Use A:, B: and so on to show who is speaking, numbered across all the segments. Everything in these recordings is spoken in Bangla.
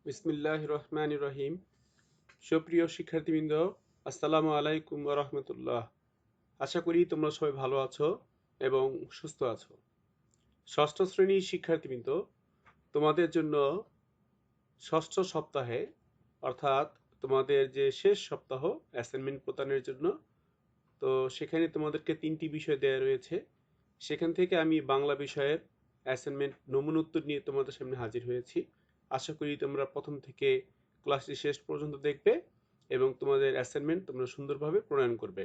A: বিসমিল্লাহির রহমানির রহিম। সুপ্রিয় শিক্ষার্থীবৃন্দ, আসসালামু আলাইকুম ওয়া রাহমাতুল্লাহ। আশা করি তোমরা সবাই ভালো আছো এবং সুস্থ আছো। ষষ্ঠ শ্রেণীর শিক্ষার্থীবৃন্দ, তোমাদের জন্য ষষ্ঠ সপ্তাহে অর্থাৎ তোমাদের যে শেষ সপ্তাহ অ্যাসাইনমেন্ট প্রদানের জন্য, তো সেখানে তোমাদেরকে 3টি বিষয় দেয়া রয়েছে। সেখান থেকে আমি বাংলা বিষয়ের অ্যাসাইনমেন্ট নমুনা উত্তর নিয়ে তোমাদের সামনে হাজির হয়েছি। আশা করি তোমরা প্রথম থেকে ক্লাসটি শেষ পর্যন্ত দেখবে এবং তোমাদের অ্যাসাইনমেন্ট তোমরা সুন্দরভাবে প্রণয়ন করবে।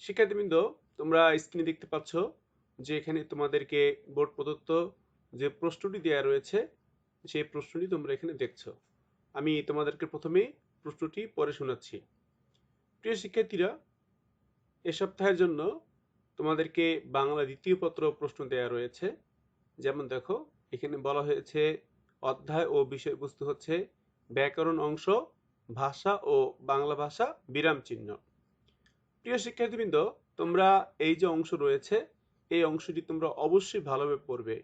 A: শিক্ষার্থীবৃন্দ, তোমরা স্ক্রিনে দেখতে পাচ্ছ যে এখানে তোমাদেরকে বোর্ড প্রদত্ত যে প্রশ্নটি দেওয়া রয়েছে সেই প্রশ্নটি তোমরা এখানে দেখছো। আমি তোমাদেরকে প্রথমে প্রশ্নটি পড়ে শোনাচ্ছি। প্রিয় শিক্ষার্থীরা, এ সপ্তাহের জন্য তোমাদেরকে বাংলা দ্বিতীয় পত্র প্রশ্ন দেওয়া রয়েছে। যেমন দেখো, এখানে বলা হয়েছে অধ্যায় ও বিষয়বস্তু হচ্ছে ব্যাকরণ অংশ, ভাষা ও বাংলা ভাষা, বিরাম চিহ্ন। প্রিয় শিক্ষার্থীবৃন্দ, তোমরা এই যে অংশ রয়েছে এই অংশটি তোমরা অবশ্যই ভালোভাবে পড়বে।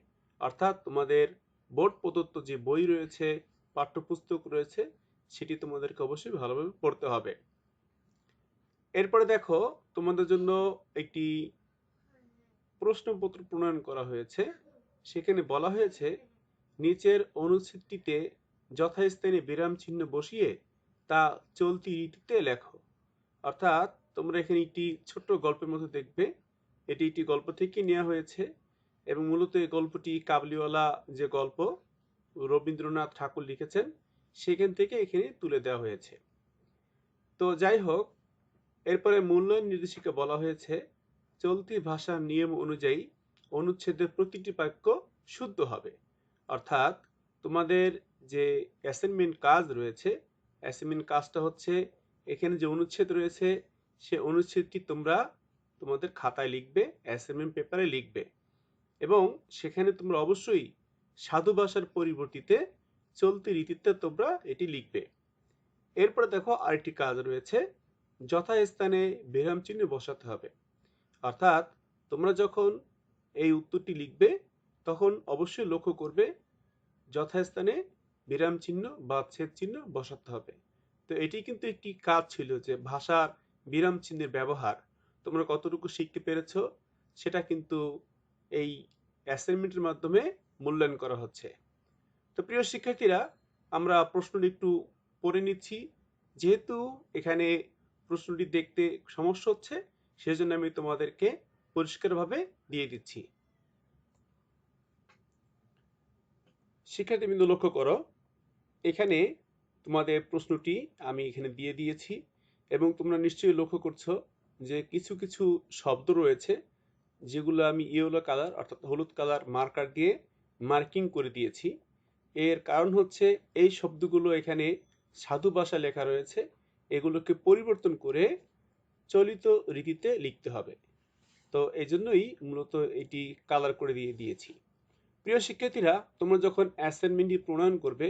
A: অর্থাৎ তোমাদের বোর্ড প্রদত্ত যে বই রয়েছে, পাঠ্যপুস্তক রয়েছে, সেটি তোমাদেরকে অবশ্যই ভালোভাবে পড়তে হবে। এরপরে দেখো, তোমাদের জন্য একটি প্রশ্নপত্র প্রণয়ন করা হয়েছে। সেখানে বলা হয়েছে নিচের অনুচ্ছেদটিতে যথাস্থানে বিরাম চিহ্ন বসিয়ে তা চলতি রীতিতে লেখো। অর্থাৎ তোমরা এখানে একটি ছোট্ট গল্পের মতো দেখবে। এটি একটি গল্প থেকে নেওয়া হয়েছে এবং মূলত এই গল্পটি কাবুলিওয়ালা যে গল্প রবীন্দ্রনাথ ঠাকুর লিখেছেন সেখান থেকে এখানে তুলে দেওয়া হয়েছে। তো যাই হোক, এরপরে মূল্যায়ন নির্দেশিকা বলা হয়েছে চলতি ভাষার নিয়ম অনুযায়ী অনুচ্ছেদের প্রতিটি বাক্য শুদ্ধ হবে। অর্থাৎ তোমাদের যে অ্যাসাইনমেন্ট কাজ রয়েছে, অ্যাসাইনমেন্ট কাজটা হচ্ছে এখানে যে অনুচ্ছেদ রয়েছে সে অনুচ্ছেদটি তোমরা তোমাদের খাতায় লিখবে, অ্যাসাইনমেন্ট পেপারে লিখবে এবং সেখানে তোমরা অবশ্যই সাধু ভাষার পরিবর্তিতে চলতি রীতিতে তোমরা এটি লিখবে। এরপরে দেখো আরেকটি কাজ রয়েছে, যথাস্থানে বিরাম চিহ্ন বসাতে হবে। অর্থাৎ তোমরা যখন এই উত্তরটি লিখবে তখন অবশ্যই লক্ষ্য করবে যথাস্থানে বিরাম চিহ্ন বা ছেদ চিহ্ন বসাতে হবে। তো এটি কিন্তু একটি কাজ ছিল যে ভাষার বিরাম চিহ্নের ব্যবহার তোমরা কতটুকু শিখতে পেরেছো সেটা কিন্তু এই অ্যাসাইনমেন্টের মাধ্যমে মূল্যায়ন করা হচ্ছে। তো প্রিয় শিক্ষার্থীরা, আমরা প্রশ্নটি একটু পড়ে নিচ্ছি। যেহেতু এখানে প্রশ্নটি দেখতে সমস্যা হচ্ছে সেজন্য আমি তোমাদেরকে পরিষ্কারভাবে দিয়ে দিচ্ছি। শিক্ষার্থীবৃন্দ লক্ষ্য করো, এখানে তোমাদের প্রশ্নটি আমি এখানে দিয়ে দিয়েছি এবং তোমরা নিশ্চয়ই লক্ষ্য করছো যে কিছু কিছু শব্দ রয়েছে যেগুলো আমি ইয়েলো কালার অর্থাৎ হলুদ কালার মার্কার দিয়ে মার্কিং করে দিয়েছি। এর কারণ হচ্ছে এই শব্দগুলো এখানে সাধু ভাষা লেখা রয়েছে, এগুলোকে পরিবর্তন করে চলিত রীতিতে লিখতে হবে। তো এই জন্যই মূলত এটি কালার করে দিয়ে দিয়েছি। প্রিয় শিক্ষার্থীরা, তোমরা যখন অ্যাসাইনমেন্টটি প্রণয়ন করবে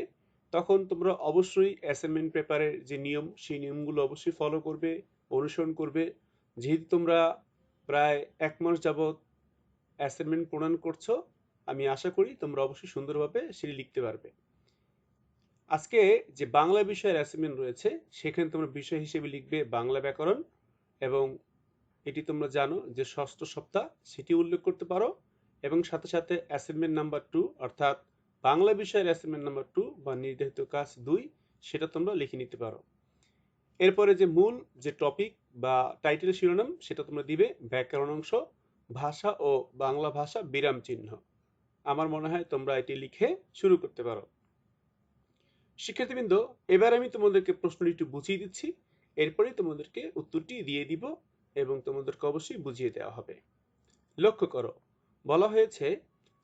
A: তখন তোমরা অবশ্যই অ্যাসাইনমেন্ট পেপারের যে নিয়ম সেই নিয়মগুলো অবশ্যই ফলো করবে, অনুসরণ করবে। যেহেতু তোমরা প্রায় 1 মাস যাবৎ অ্যাসাইনমেন্ট প্রণয়ন করছো, আমি আশা করি তোমরা অবশ্যই সুন্দরভাবে সেটি লিখতে পারবে। আজকে যে বাংলা বিষয়ের অ্যাসাইনমেন্ট রয়েছে সেখানে তোমরা বিষয় হিসেবে লিখবে বাংলা ব্যাকরণ এবং এটি তোমরা জানো যে ষষ্ঠ সপ্তাহ সেটি উল্লেখ করতে পারো এবং সাথে সাথে অ্যাসাইনমেন্ট নাম্বার 2 অর্থাৎ বাংলা বিষয়ের অ্যাসাইনমেন্ট নাম্বার 2 বা নির্ধারিত কাজ 2 সেটা তোমরা লিখে নিতে পারো। এরপরে যে মূল যে টপিক বা টাইটেল শিরোনাম সেটা তোমরা দিবে ব্যাকরণ অংশ, ভাষা ও বাংলা ভাষা, বিরাম চিহ্ন। আমার মনে হয় তোমরা এটি লিখে শুরু করতে পারো। শিক্ষার্থীবৃন্দ, এবার আমি তোমাদেরকে প্রশ্নটি একটু বুঝিয়ে দিচ্ছি, এরপরেই তোমাদেরকে উত্তরটি দিয়ে দিব এবং তোমাদেরকে অবশ্যই বুঝিয়ে দেওয়া হবে। লক্ষ্য করো, বলা হয়েছে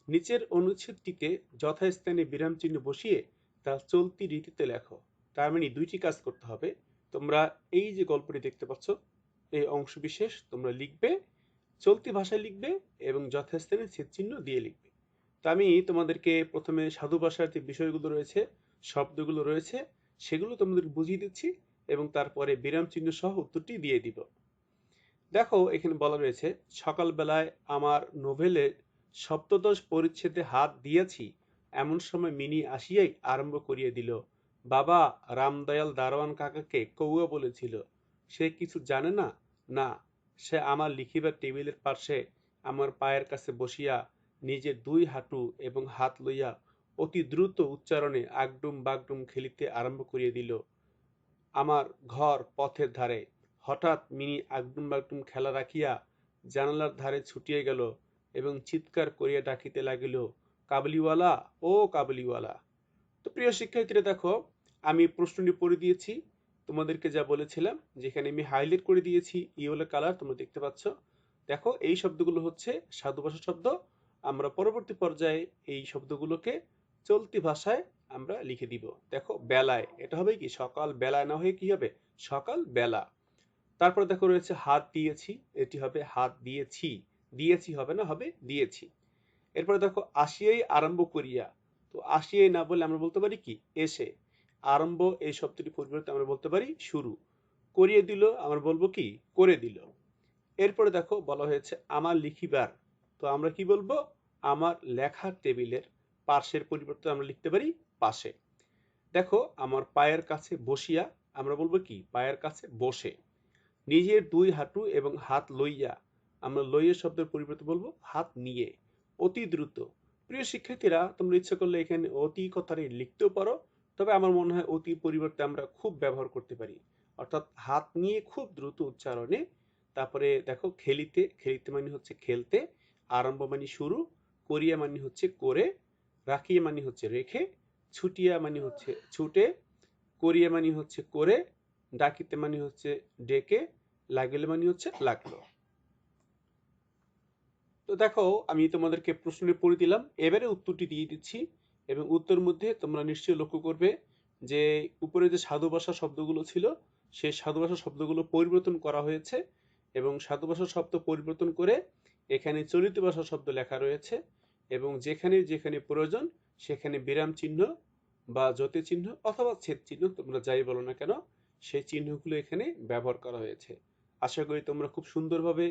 A: নিচের অনুচ্ছেদটিতে যথাস্থানে বিরাম চিহ্ন বসিয়ে তা চলতি রীতিতে লেখো। তার মানে 2টি কাজ করতে হবে। তোমরা এই যে গল্পটি দেখতে পাচ্ছ এই অংশ বিশেষ তোমরা লিখবে, চলতি ভাষায় লিখবে এবং যথাস্থানে ছেদ চিহ্ন দিয়ে লিখবে। তো আমি তোমাদেরকে প্রথমে সাধু ভাষার যে বিষয়গুলো রয়েছে, শব্দগুলো রয়েছে, সেগুলো তোমাদেরকে বুঝিয়ে দিচ্ছি এবং তারপরে বিরাম চিহ্ন সহ উত্তরটি দিয়ে দিব। দেখো, এখানে বলা রয়েছে সকালবেলায় আমার নোভেলের সপ্তদশ পরিচ্ছেদে হাত দিয়েছি এমন সময় মিনি আসিয়াই আরম্ভ করিয়া দিল, বাবা, রামদয়াল দারোয়ান কাকাকে কৌয়া বলেছিল। সে কিছু জানে না? না, সে আমার লিখিবার টেবিলের পার্শ্বে আমার পায়ের কাছে বসিয়া নিজের দুই হাঁটু এবং হাত লইয়া অতি দ্রুত উচ্চারণে আগডুম বাগডুম খেলিতে আরম্ভ করিয়া দিল। আমার ঘর পথের ধারে। হঠাৎ মিনি আগডুম বাগডুম খেলা রাখিয়া জানালার ধারে ছুটিয়া গেল এবং চিৎকার করিয়া ডাকিতে লাগিল, কাবুলিওয়ালা, ও কাবুলিওয়ালা। তো প্রিয় শিক্ষার্থীরা দেখো, আমি প্রশ্নটি পড়ে দিয়েছি তোমাদেরকে যা বলেছিলাম, যেখানে আমি হাইলাইট করে দিয়েছি ইয়েলো কালার, তোমরা দেখতে পাচ্ছ। দেখো, এই শব্দগুলো হচ্ছে সাধু ভাষা শব্দ। আমরা পরবর্তী পর্যায়ে এই শব্দগুলোকে চলতি ভাষায় আমরা লিখে দিব। দেখো, বেলায়, এটা হবে কি সকাল বেলায়, না হয়ে কি হবে সকাল বেলা। তারপর দেখো রয়েছে হাত দিয়েছি, এটি হবে হাত দিয়েছি, দিয়েছি হবে না, হবে দিয়েছি। এরপরে দেখো আসিয়াই আরম্ভ করিয়া, তো আসিয়াই না বলে আমরা বলতে পারি কি এসে। আরম্ভ এই শব্দটি পরিবর্তে আমরা বলতে পারি শুরু। করিয়ে দিল আমরা বলবো কি করে দিল। এরপরে দেখো বলা হয়েছে আমার লিখিবার, তো আমরা কি বলবো আমার লেখার টেবিলের পার্শ্বের পরিবর্তে আমরা লিখতে পারি পাশে। দেখো আমার পায়ের কাছে বসিয়া, আমরা বলবো কি পায়ের কাছে বসে। নিজের দুই হাঁটু এবং হাত লইয়া, আমরা লইয়া শব্দের পরিবর্তে বলবো হাত নিয়ে। অতি দ্রুত। প্রিয় শিক্ষার্থীরা, তোমরা ইচ্ছা করলে এখানে অতি কথাটি লিখতেও পারো, তবে আমার মনে হয় অতি পরিবর্তে আমরা খুব ব্যবহার করতে পারি। অর্থাৎ হাত নিয়ে খুব দ্রুত উচ্চারণে। তারপরে দেখো খেলিতে, খেলিতে মানে হচ্ছে খেলতে, আরম্ভ মানে শুরু, করিয়া মানে হচ্ছে করে, রাখিয়া মানে হচ্ছে রেখে, ছুটিয়া মানে হচ্ছে ছুটে, করিয়া মানে হচ্ছে করে, ডাকিতে মানে হচ্ছে ডেকে, লাগিলে মানে হচ্ছে লাগলো। তো দেখো, আমি তোমাদেরকে প্রশ্নটি পড়ে দিলাম, এবারে উত্তরটি দিয়ে দিচ্ছি। এবং উত্তর মধ্যে তোমরা নিশ্চয়ই লক্ষ্য করবে যে উপরে যে সাধু ভাষা শব্দগুলো ছিল, সেই সাধু ভাষা শব্দগুলো পরিবর্তন করা হয়েছে এবং সাধু ভাষা শব্দ পরিবর্তন করে এখানে চলিত ভাষা শব্দ লেখা রয়েছে। এবং যেখানে যেখানে প্রয়োজন সেখানে বিরাম চিহ্ন বা জ্যোতি চিহ্ন অথবা ছেদ চিহ্ন, তোমরা যাই বলো না কেন, সেই চিহ্নগুলো এখানে ব্যবহার করা হয়েছে। আশা করি তোমরা খুব সুন্দরভাবে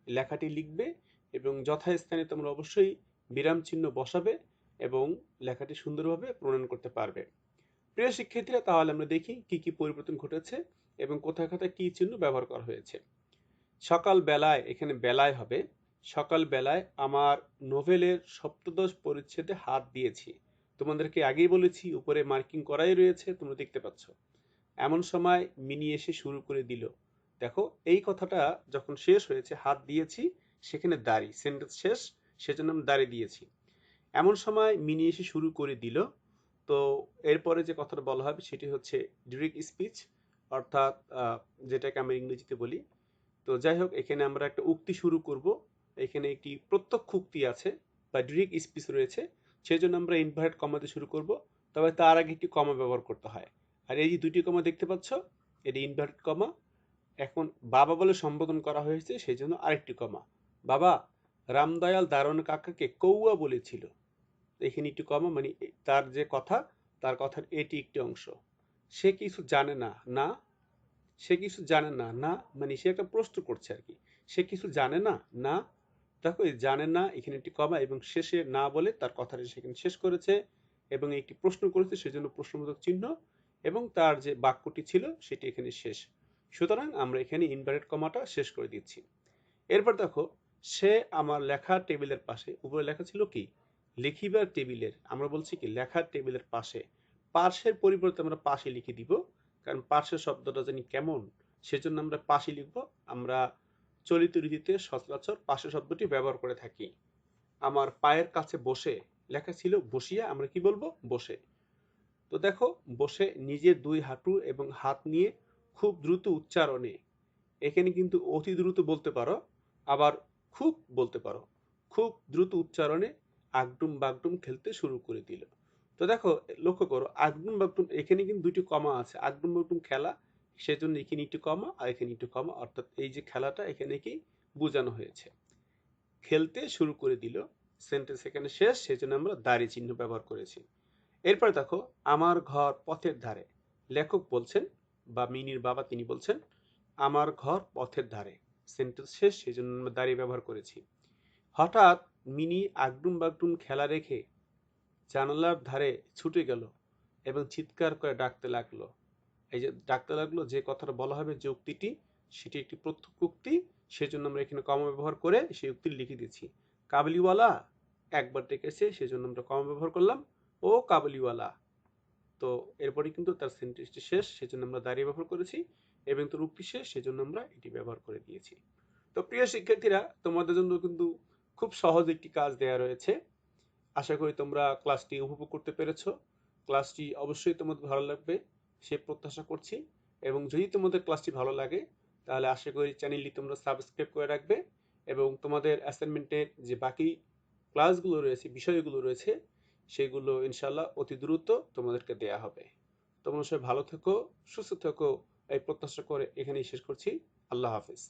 A: লেখাটি লিখবে এবং যথাস্থানে তোমরা অবশ্যই বিরাম চিহ্ন বসাবে এবং লেখাটি সুন্দরভাবে প্রণয়ন করতে পারবে। প্রিয় শিক্ষার্থীরা, তাহলে আমরা দেখি কি কি পরিবর্তন ঘটেছে এবং কোথায় কোথায় কি চিহ্ন ব্যবহার করা হয়েছে। সকাল বেলায়, এখানে বেলায় হবে। সকাল বেলায় আমার নোভেলের সপ্তদশ পরিচ্ছেদে হাত দিয়েছি। তোমাদেরকে আগেই বলেছি উপরে মার্কিং করাই রয়েছে, তোমরা দেখতে পাচ্ছ। এমন সময় মিনি এসে শুরু করে দিল। দেখো, এই কথাটা যখন শেষ হয়েছে হাত দিয়েছি, সেখানে দাড়ি, সেন্টেন্স শেষ, সেজন্য আমি দাড়ি দিয়েছি। এমন সময় মিনি এসে শুরু করে দিল। তো এরপরে যে কথাটা বলা হবে সেটি হচ্ছে ডিরেক্ট স্পিচ, অর্থাৎ যেটাকে আমরা ইংরেজিতে বলি। তো যাই হোক, এখানে আমরা একটা উক্তি শুরু করব। এখানে একটি প্রত্যক্ষ উক্তি আছে বা ডিরেক্ট স্পিচ রয়েছে, সেজন্য আমরা ইনভার্ট কমা দিয়ে শুরু করব। তবে তার আগে একটি কমা ব্যবহার করতে হয়। আর এই যে দুটি কমা দেখতে পাচ্ছ, এটি ইনভার্ট কমা। এখন বাবা বলে সম্বোধন করা হয়েছে, সেই জন্য আরেকটি কমা। বাবা, রামদয়াল দারোয়ান কাকাকে কৌয়া বলেছিল। এখানে একটু কমা, মানে তার যে কথা, তার কথার এটি একটি অংশ। সে কিছু জানে না, না। সে কিছু জানে না, না মানে সে একটা প্রশ্ন করছে আর কি। সে কিছু জানে না, না। দেখো, এই জানে না এখানে একটি কমা এবং শেষে না বলে তার কথাটা সেখানে শেষ করেছে এবং একটি প্রশ্ন করেছে, সেজন্য প্রশ্নবোধক চিহ্ন এবং তার যে বাক্যটি ছিল সেটি এখানে শেষ। সুতরাং আমরা এখানে ইনভার্টেড কমাটা শেষ করে দিচ্ছি। এরপর দেখো, সে আমার লেখার টেবিলের পাশে, উপরে লেখা ছিল কি লিখিবার টেবিলের, আমরা বলছি কি লেখার টেবিলের পাশে। পার্শ্বের পরিবর্তে আমরা পাশে লিখে দিব, কারণ পার্শ্বের শব্দটা জানি কেমন, সেজন্য আমরা পাশে লিখব। আমরা চলিত রীতিতে সচরাচর পাশে শব্দটি ব্যবহার করে থাকি। আমার পায়ের কাছে বসে, লেখা ছিল বসিয়া, আমরা কি বলবো বসে। তো দেখো, বসে নিজের দুই হাঁটু এবং হাত নিয়ে খুব দ্রুত উচ্চারণে, এখানে কিন্তু অতি দ্রুত বলতে পারো, আবার খুব বলতে পারো। খুব দ্রুত উচ্চারণে আগডুম বাগডুম খেলতে শুরু করে দিল। তো দেখো, লক্ষ্য করো আগডুম বাগডুম, এখানে কিন্তু দুটি কমা আছে, আগডুম বাগডুম খেলা, সেজন্য এখানে একটু কমা আর এখানে একটু কমা, অর্থাৎ এই যে খেলাটা এখানে কি বোঝানো হয়েছে। খেলতে শুরু করে দিল, সেন্টেন্স এখানে শেষ, সেজন্য আমরা দাড়ি চিহ্ন ব্যবহার করেছি। এরপর দেখো, আমার ঘর পথের ধারে। লেখক বলছেন বা মিনির বাবা তিনি বলছেন আমার ঘর পথের ধারে, সেন্টেন্স শেষ, সেজন্য আমরা দাঁড়িয়ে ব্যবহার করেছি। হঠাৎ মিনি আগডুম বাগডুম খেলা রেখে জানালার ধারে ছুটে গেল এবং চিৎকার করে ডাকতে লাগলো। এই যে ডাকতে লাগলো, যে কথাটা বলা হবে, যে উক্তিটি, সেটি একটি প্রত্যক্ষ উক্তি, সেজন্য আমরা এখানে কমা ব্যবহার করে সেই উক্তি লিখে দিচ্ছি। কাবুলিওয়ালা একবার ডেকেছে, সেজন্য আমরা কমা ব্যবহার করলাম, ও কাবুলিওয়ালা। তো এরপরে কিন্তু তার সেন্টেন্সটি শেষ, সেজন্য আমরা দাঁড়িয়ে ব্যবহার করেছি, এবং তোর উক্তি শেষ, সেজন্য আমরা এটি ব্যবহার করে দিয়েছি। তো প্রিয় শিক্ষার্থীরা, তোমাদের জন্য কিন্তু খুব সহজ একটি কাজ দেয়া রয়েছে। আশা করি তোমরা ক্লাসটি উপভোগ করতে পেরেছো। ক্লাসটি অবশ্যই তোমাদের ভালো লাগবে সে প্রত্যাশা করছি, এবং যদি তোমাদের ক্লাসটি ভালো লাগে তাহলে আশা করি চ্যানেলটি তোমরা সাবস্ক্রাইব করে রাখবে, এবং তোমাদের অ্যাসাইনমেন্টের যে বাকি ক্লাসগুলো রয়েছে, বিষয়গুলো রয়েছে, সেগুলো ইনশাল্লাহ অতি দ্রুত তোমাদেরকে দেয়া হবে। তোমরা সবাই ভালো থেকো, সুস্থ থেকো, এই প্রত্যাশা করে এখানেই শেষ করছি। আল্লাহ হাফেজ।